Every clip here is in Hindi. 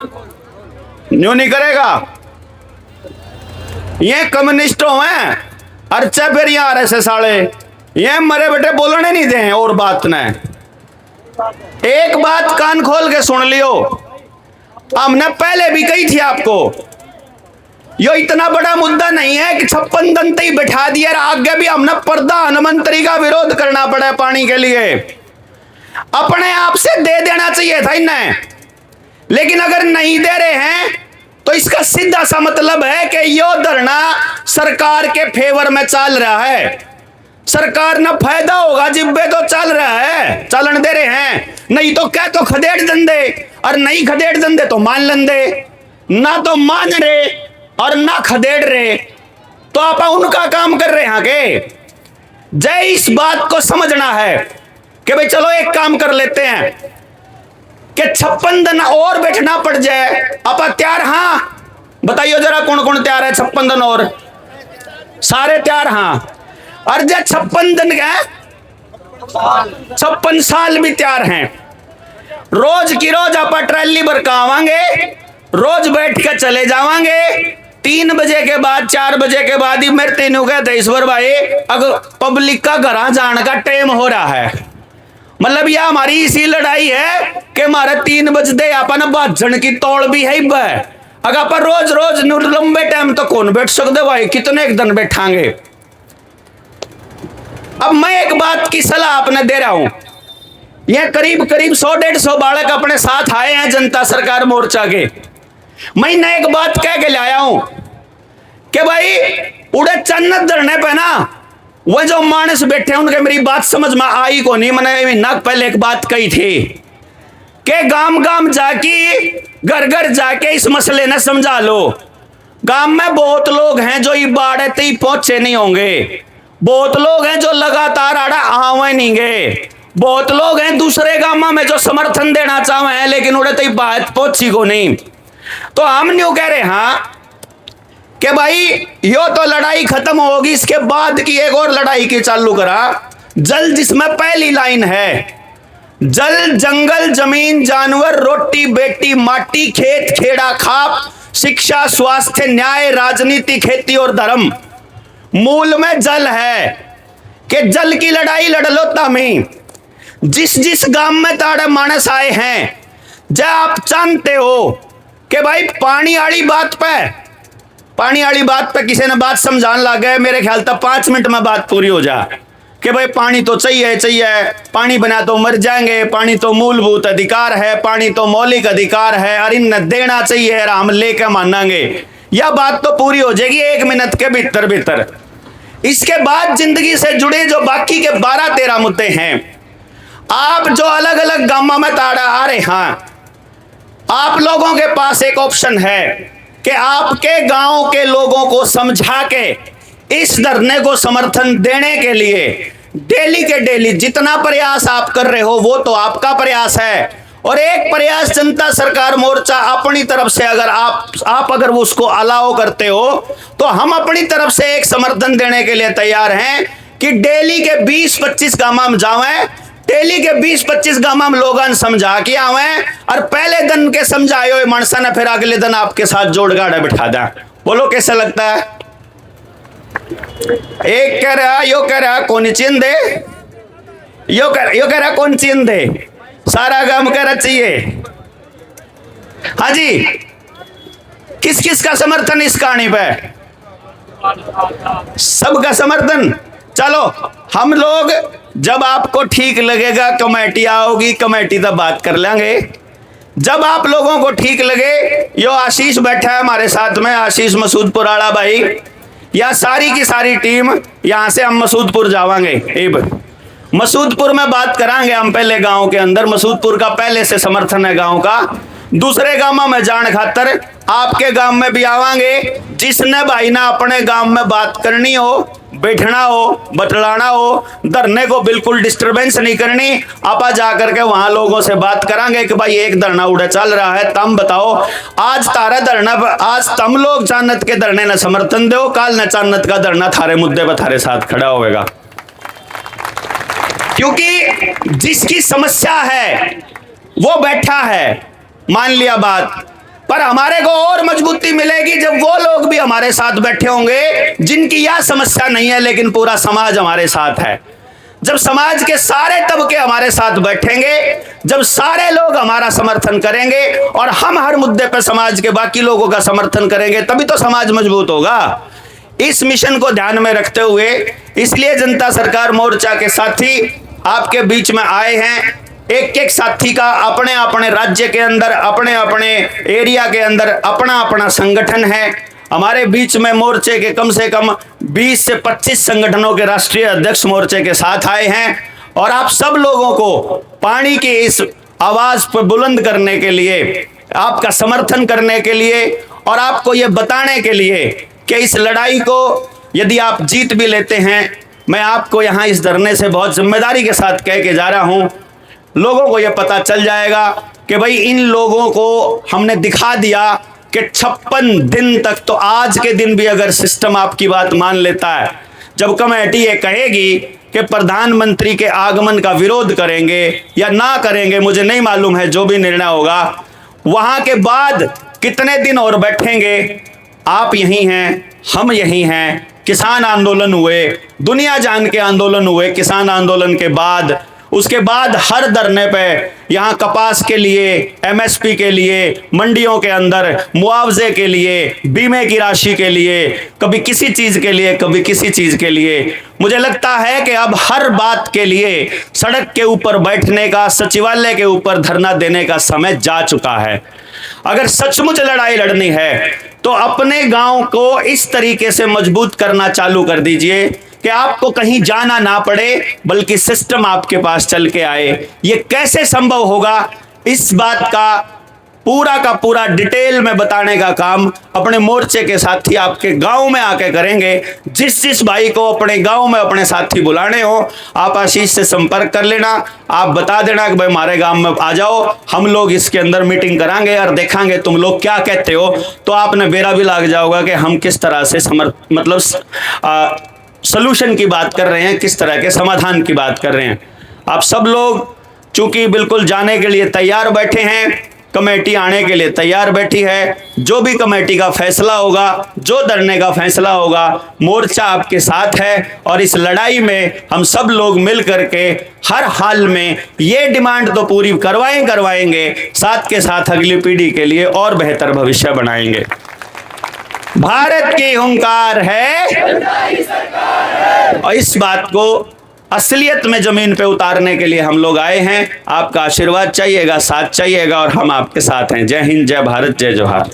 न्यू नहीं करेगा। ये कम्युनिस्टों हैं अर्चा फिर यहाँ आरएसएस साले ये मरे बेटे बोलने नहीं दे। और बात न एक बात कान खोल के सुन लियो, हमने पहले भी कही थी आपको, यो इतना बड़ा मुद्दा नहीं है कि 56 दंत ही बैठा दिया। आगे भी हमने प्रधानमंत्री का विरोध करना पड़ा पानी के लिए। अपने आप से दे देना चाहिए था इन्हें, लेकिन अगर नहीं दे रहे हैं तो इसका सीधा सा मतलब है कि यो धरना सरकार के फेवर में चल रहा है। सरकार ना फायदा होगा जिब्बे तो चल रहा है, चलन दे रहे हैं। नहीं तो क्या तो खदेड़ दंदे, और नहीं खदेड़ दंदे तो मान लंदे। ना तो मान रहे और ना खदेड़ रहे तो आप उनका काम कर रहे हैं के। जय इस बात को समझना है कि भाई चलो एक काम कर लेते हैं कि 56 दिन और बैठना पड़ जाए। आप तैयार? हाँ बताइए जरा कौन कौन तैयार है? 56 दिन और सारे तैयार? हाँ। और जब 56 दिन का 56 साल भी तैयार हैं। रोज की रोज आप ट्रैली बरकावांगे, रोज बैठ के चले जावांगे। 3 बजे के बाद 4 बजे के बाद ही मेरे तीनों कहते ईश्वर भाई अगर पब्लिक का घर जाने का टाइम हो रहा है, मतलब यह हमारी इसी लड़ाई है कि हमारे 3 बजते अपन भाजन की तौड़ भी है। अगर अपन रोज रोज लंबे टाइम तो कौन बैठ सकते भाई, कितने एक दिन बैठांगे। अब मैं एक बात की सलाह आपने दे रहा हूं, यह करीब 100-150 बालक अपने साथ आए हैं जनता सरकार मोर्चा के। मैं न एक बात कह के लाया हूं कि भाई उड़े चन्नत धरने पे ना वह जो मानस बैठे हैं उनके मेरी बात समझ में आई को नहीं। मैंने नक पहले एक बात कही थी कि गांव गांव जाके घर घर जाके इस मसले ने समझा लो। गांव में बहुत लोग हैं जो बाढ़ तक पहुंचे नहीं होंगे, बहुत लोग हैं जो लगातार आड़ा आवे नहीं गए, बहुत लोग हैं दूसरे गांव में जो समर्थन देना चाहे हैं लेकिन उड़े तक बात पहुंची को नहीं। तो हम न्यू कह रहे हाँ कि भाई यो तो लड़ाई खत्म होगी, इसके बाद की एक और लड़ाई की चालू करा। जल जिसमें पहली लाइन है, जल जंगल जमीन जानवर रोटी बेटी माटी खेत खेड़ा खाप शिक्षा स्वास्थ्य न्याय राजनीति खेती और धर्म। मूल में जल है कि जल की लड़ाई लड़ लो तामी। जिस जिस गांव में ताड़े मानस आए हैं, जब आप जानते हो कि भाई पानी वाली बात पे किसी ने बात समझाने लग गए, मेरे ख्याल तक 5 मिनट में बात पूरी हो जाए कि भाई पानी तो चाहिए, पानी बना तो मर जाएंगे, पानी तो मूलभूत अधिकार है, पानी तो मौलिक अधिकार है और इन्हें देना चाहिए और हम लेके मानेंगे। यह बात तो पूरी हो जाएगी 1 मिनट के भीतर। इसके बाद जिंदगी से जुड़े जो बाकी के 12-13 मुद्दे हैं, आप जो अलग अलग गांवों में ताड़ा आ रहे हैं, आप लोगों के पास एक ऑप्शन है कि आपके गांव के लोगों को समझा के इस धरने को समर्थन देने के लिए डेली के डेली जितना प्रयास आप कर रहे हो वो तो आपका प्रयास है, और एक प्रयास जनता सरकार मोर्चा अपनी तरफ से अगर आप अगर उसको अलाउ करते हो तो हम अपनी तरफ से एक समर्थन देने के लिए तैयार हैं कि डेली के 20-25 गांव हम जावें, डेली के 20-25 गांव हम लोगों समझा के आवें, और पहले दिन के समझाए हुए मनसा ने फिर अगले दिन आपके साथ जोड़ गाड़ा बिठा दें। बोलो कैसा लगता है? एक कह रहा यो कह रहा कौन चीन दे, यो कह रहा कौन चीन दे, सारा काम कह रहा चाहिए। हाँ जी, किस किस का समर्थन इस कहानी पे? सबका समर्थन। चलो हम लोग जब आपको ठीक लगेगा कमेटी आओगी, कमेटी तब बात कर लेंगे। जब आप लोगों को ठीक लगे, यो आशीष बैठा है हमारे साथ में, आशीष मसूदपुर आड़ा भाई, या सारी की सारी टीम यहां से हम मसूदपुर जावांगे। मसूदपुर में बात करांगे हम पहले गांव के अंदर। मसूदपुर का पहले से समर्थन है गांव का। दूसरे गांव में जान खातर आपके गांव में भी आवांगे। जिसने भाई ना अपने गांव में बात करनी हो, बैठना हो, बतलाना हो, धरने को बिल्कुल डिस्टरबेंस नहीं करनी, आपा जाकर के वहां लोगों से बात करांगे कि भाई एक धरना उड़े चल रहा है, तम बताओ आज तारा धरना, आज तम लोग चान्नत के धरने न समर्थन दो, काल न चान्नत का धरना थारे मुद्दे पर थारे साथ खड़ा होगा। क्योंकि जिसकी समस्या है वो बैठा है, मान लिया बात पर हमारे को और मजबूती मिलेगी जब वो लोग भी हमारे साथ बैठे होंगे जिनकी यह समस्या नहीं है, लेकिन पूरा समाज हमारे साथ है। जब समाज के सारे तबके हमारे साथ बैठेंगे, जब सारे लोग हमारा समर्थन करेंगे और हम हर मुद्दे पर समाज के बाकी लोगों का समर्थन करेंगे, तभी तो समाज मजबूत होगा। इस मिशन को ध्यान में रखते हुए इसलिए जनता सरकार मोर्चा के साथी आपके बीच में आए हैं। एक एक साथी का अपने अपने राज्य के अंदर, अपने अपने एरिया के अंदर अपना अपना संगठन है। हमारे बीच में मोर्चे के कम से कम 20 से 25 संगठनों के राष्ट्रीय अध्यक्ष मोर्चे के साथ आए हैं और आप सब लोगों को पानी की इस आवाज पर बुलंद करने के लिए, आपका समर्थन करने के लिए और आपको ये बताने के लिए कि इस लड़ाई को यदि आप जीत भी लेते हैं, मैं आपको यहाँ इस धरने से बहुत जिम्मेदारी के साथ कह के जा रहा हूँ, लोगों को यह पता चल जाएगा कि भाई इन लोगों को हमने दिखा दिया कि 56 दिन तक, तो आज के दिन भी अगर सिस्टम आपकी बात मान लेता है, जब कमेटी ये कहेगी कि प्रधानमंत्री के आगमन का विरोध करेंगे या ना करेंगे, मुझे नहीं मालूम है, जो भी निर्णय होगा, वहां के बाद कितने दिन और बैठेंगे। आप यही हैं, हम यही हैं। किसान आंदोलन हुए, दुनिया जान के आंदोलन हुए किसान आंदोलन के बाद, उसके बाद हर धरने पे यहाँ कपास के लिए, एमएसपी के लिए, मंडियों के अंदर मुआवजे के लिए, बीमे की राशि के लिए, कभी किसी चीज के लिए, कभी किसी चीज के लिए। मुझे लगता है कि अब हर बात के लिए सड़क के ऊपर बैठने का, सचिवालय के ऊपर धरना देने का समय जा चुका है। अगर सचमुच लड़ाई लड़नी है तो अपने गांव को इस तरीके से मजबूत करना चालू कर दीजिए कि आपको कहीं जाना ना पड़े, बल्कि सिस्टम आपके पास चल के आए। ये कैसे संभव होगा, इस बात का पूरा डिटेल में बताने का काम अपने मोर्चे के साथी आपके गांव में आके करेंगे। जिस जिस भाई को अपने गांव में अपने साथी बुलाने हो, आप आशीष से संपर्क कर लेना, आप बता देना कि भाई हमारे गांव में आ जाओ, हम लोग इसके अंदर मीटिंग कराएंगे और देखेंगे तुम लोग क्या कहते हो। तो आपने बेरा भी लग जाओगा कि हम किस तरह से सॉल्यूशन की बात कर रहे हैं, किस तरह के समाधान की बात कर रहे हैं। आप सब लोग चूंकि बिल्कुल जाने के लिए तैयार बैठे हैं, कमेटी आने के लिए तैयार बैठी है। जो भी कमेटी का फैसला होगा, जो धरने का फैसला होगा, मोर्चा आपके साथ है और इस लड़ाई में हम सब लोग मिल करके हर हाल में ये डिमांड तो पूरी करवाएंगे, साथ के साथ अगली पीढ़ी के लिए और बेहतर भविष्य बनाएंगे। भारत की हुंकार है और इस बात को असलियत में जमीन पे उतारने के लिए हम लोग आए हैं। आपका आशीर्वाद चाहिएगा, साथ चाहिएगा और हम आपके साथ हैं। जय हिंद, जय भारत, जय जोहार।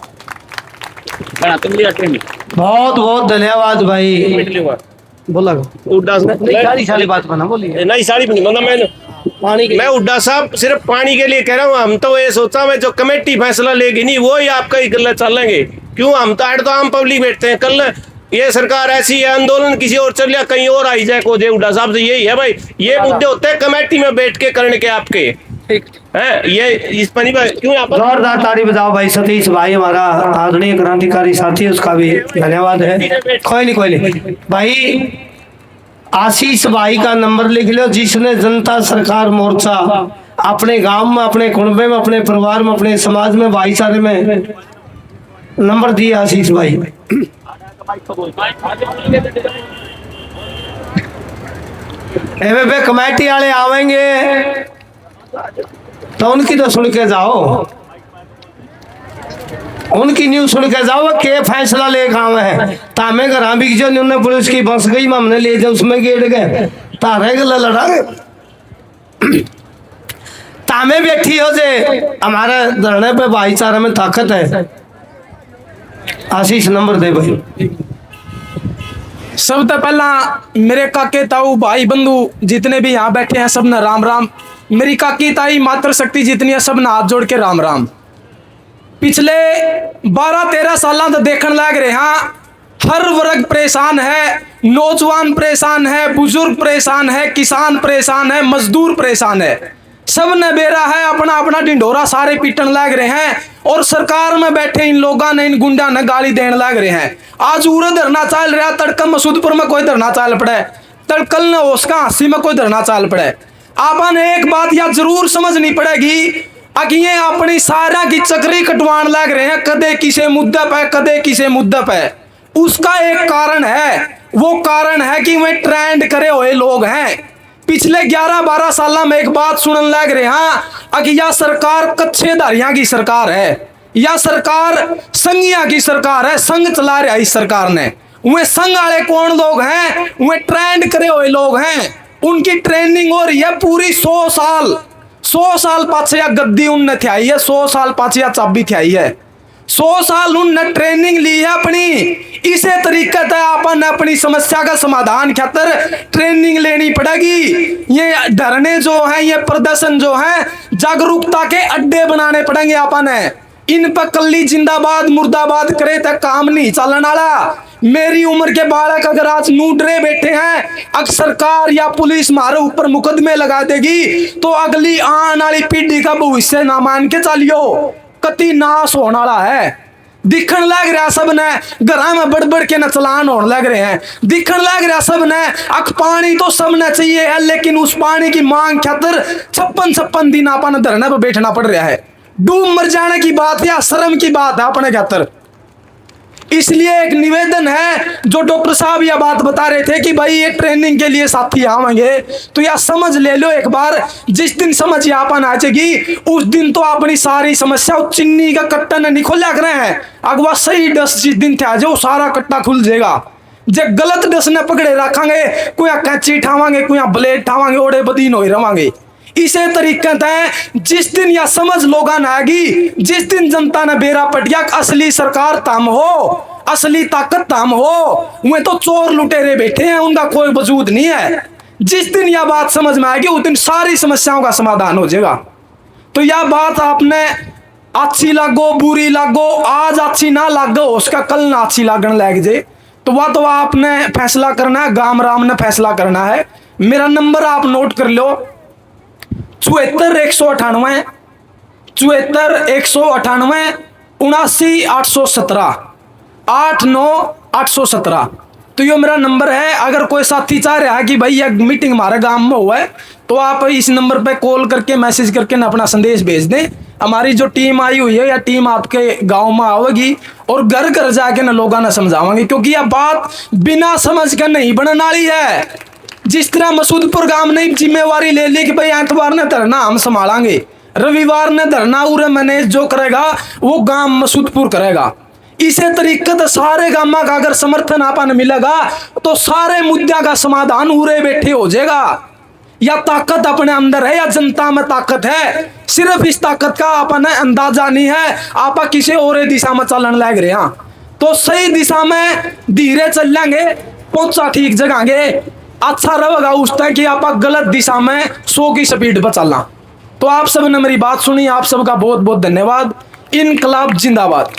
बहुत बहुत धन्यवाद भाई। बोला सारी बात बना बोलिए। नहीं सारी मैंने पानी मैं उड्डा साहब सिर्फ पानी के लिए कह रहा हूँ। हम तो ये सोचा है जो कमेटी फैसला लेगी नहीं वो ही आपका ही गलत चलेंगे। क्यों, हम तो आम पब्लिक बैठते हैं। कल ये सरकार ऐसी है, आंदोलन किसी और चल जाए, कहीं और आई जाए को दे। उड्डा साहब से यही है भाई, ये मुद्दे होते हैं कमेटी में बैठ के करने के आपके हैं। ये इस पर क्यों आप जोरदार ताली बजाओ भाई। सतीश भाई हमारा आदरणीय क्रांतिकारी साथी, उसका भी धन्यवाद है। कोई नहीं भाई। आशीष भाई का नंबर लिख लो, जिसने जनता सरकार मोर्चा अपने गांव में, अपने कुनबे में, अपने परिवार में, अपने समाज में, भाईचारे में नंबर दिया आशीष भाई। कमेटी वाले आवेंगे तो उनकी तो सुन के जाओ, उनकी न्यूज सुन के जाओ के फैसला ले आवे है। तामे घर भी जो उन्होंने पुलिस की बस गई, हमने ले जाओ उसमें गेट गए तारे गला लड़ा तामे बैठी हो जे हमारे धरने पे भाईचारे में ताकत है। आशीष नंबर दे भाई। सब तो पहला मेरे काके ताऊ भाई बंधु जितने भी यहाँ बैठे हैं सब न राम राम। मेरी काकी ताई मातृ शक्ति जितनी है सब न हाथ जोड़ के राम राम। पिछले 12-13 साल तो देखने लग रहे हैं हर वर्ग परेशान है, नौजवान परेशान है, बुजुर्ग परेशान है, किसान परेशान है, मजदूर परेशान है। सब ने बेरा है, अपना अपना ढिंढोरा सारे पीटन लग रहे हैं और सरकार में बैठे इन लोगों ने, इन गुंडा ने गाली देने लग रहे हैं। आज उरे धरना चल रहा, तड़का मसूदपुर में कोई धरना चल पड़े, तड़कल ने उसका हंसी में कोई धरना चल पड़े। आपने एक बात या जरूर समझनी पड़ेगी, अगिए अपनी सारा की चक्री कटवान लग रहे हैं, कदे किसे मुद्दे पे कदे किसे मुद्दे पे। उसका एक कारण है, वो कारण है कि वे ट्रेंड करे हुए लोग हैं। पिछले 11-12 साल में एक बात सुनने लग रहे हैं कि यह सरकार कच्छेदारियां की सरकार है, यह सरकार संघिया की सरकार है, संघ चला रहा है इस सरकार ने। वे संघ वाले कौन लोग हैं? वे ट्रेंड करे हुए लोग हैं, उनकी ट्रेनिंग हो रही है पूरी 100 साल पाछे या गद्दी उनने थी है, 100 साल पाछे या चाबी थी है, 100 साल उनने ट्रेनिंग ली है अपनी। इसे तरीके से अपन अपनी समस्या का समाधान खातर ट्रेनिंग लेनी पड़ेगी। ये धरने जो है, ये प्रदर्शन जो है, जागरूकता के अड्डे बनाने पड़ेंगे अपन। इन पर कल्ली जिंदाबाद मुर्दाबाद करे तो काम नहीं चलने वाला। मेरी उम्र के बालक अगर आज नूडरे बैठे हैं, अगर सरकार या पुलिस मारे ऊपर मुकदमे लगा देगी तो अगली आने वाली पीढ़ी का भविष्य ना मान के चलियो, कति नाश होने वाला है। दिखन लग रहा सब ने घर में बढ़ बढ़ के न चलान होने लग रहे हैं, दिखन लग रहा सब ने अख पानी तो सब ने चाहिए है, लेकिन उस पानी की मांग खातर 56 दिन अपन धरने पर बैठना पड़ रहा है। डूब मर जाने की बात या शर्म की बात है अपने खातर। इसलिए एक निवेदन है, जो डॉक्टर साहब यह बात बता रहे थे कि भाई ये ट्रेनिंग के लिए साथी आवेंगे, तो यह समझ ले लो एक बार। जिस दिन समझ यापन आ जाएगी उस दिन तो अपनी सारी समस्या चिन्नी का कट्टा नहीं खोला कर रहे हैं। अगवा सही डस जिस दिन थे आज वो सारा कट्टा खुल जाएगा। जब गलत डस ने पकड़े रखेंगे, कोई कैंची ठावांगे, कोई ब्लेड ठावांगे, ओडे बदीन हो रवांगे। इसे तरीके से जिस दिन यह समझ लोगों ने आएगी, जिस दिन जनता ने बेरा पटिया असली सरकार तम हो, असली ताकत तम हो, वे तो चोर लुटेरे बैठे हैं, उनका कोई वजूद नहीं है। जिस दिन यह बात समझ में आएगी उस दिन सारी समस्याओं का समाधान हो जाएगा। तो यह बात आपने अच्छी लागो बुरी लागो, आज अच्छी ना लागो उसका कल ना अच्छी लागने लग जाए, तो वह तो आपने फैसला करना है, गाम राम ने फैसला करना है। मेरा नंबर आप नोट कर लो, 74 198 74 198 79 817 89 817। तो ये मेरा नंबर है। अगर कोई साथी चाह रहा है कि भाई यह मीटिंग हमारे गांव में हुआ है, तो आप इस नंबर पे कॉल करके मैसेज करके ना अपना संदेश भेज दें। हमारी जो टीम आई हुई है या टीम आपके गांव में आवेगी और घर घर जाके ना लोगों ने समझावांगे, क्योंकि यह बात बिना समझ कर नहीं बनने वाली है। जिस तरह मसूदपुर गांव ने जिम्मेवारी ले ली कि भाई एतवार ने धरना हम संभालेंगे, रविवार ने धरना उरे मैनेज जो करेगा वो गांव मसूदपुर करेगा। इसे तरीके से सारे गांव का अगर समर्थन आपन मिलेगा तो सारे मुद्दों का समाधान उरे बैठे हो जाएगा। या ताकत अपने अंदर है या जनता में ताकत है, सिर्फ इस ताकत का अपन अंदाजा नहीं है। आप किसी और दिशा में चलने लग रहे हैं तो सही दिशा में धीरे चल लेंगे, पहुंचा ठीक जगह अच्छा रहेगा उस तक कि आप गलत दिशा में 100 की स्पीड पर चलना। तो आप सब ने मेरी बात सुनी, आप सबका बहुत बहुत धन्यवाद। इनकलाब जिंदाबाद।